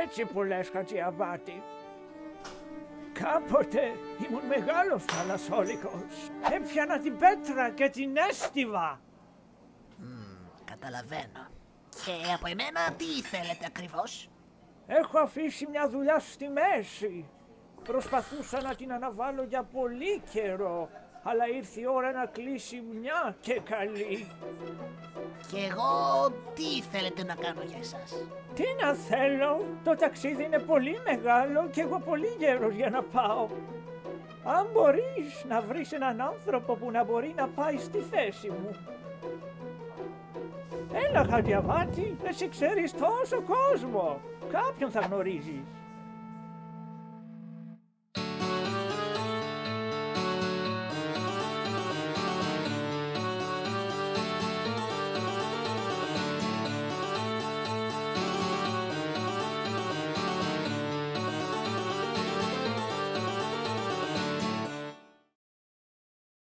Έτσι που λες, Χατζιαβάτη. Κάποτε ήμουν μεγάλος θαλασσόλικος. Έπιανα την πέτρα και την έστιβα. Καταλαβαίνω. Και από εμένα τι θέλετε ακριβώς? Έχω αφήσει μια δουλειά στη μέση. Προσπαθούσα να την αναβάλω για πολύ καιρό, αλλά ήρθε η ώρα να κλείσει μια και καλή. Και εγώ τι θέλετε να κάνω για εσάς? Τι να θέλω, το ταξίδι είναι πολύ μεγάλο και εγώ πολύ γέρος για να πάω. Αν μπορείς να βρεις έναν άνθρωπο που να μπορεί να πάει στη θέση μου. Έλα, Χατζιαβάτη, εσύ ξέρεις τόσο κόσμο. Κάποιον θα γνωρίζεις.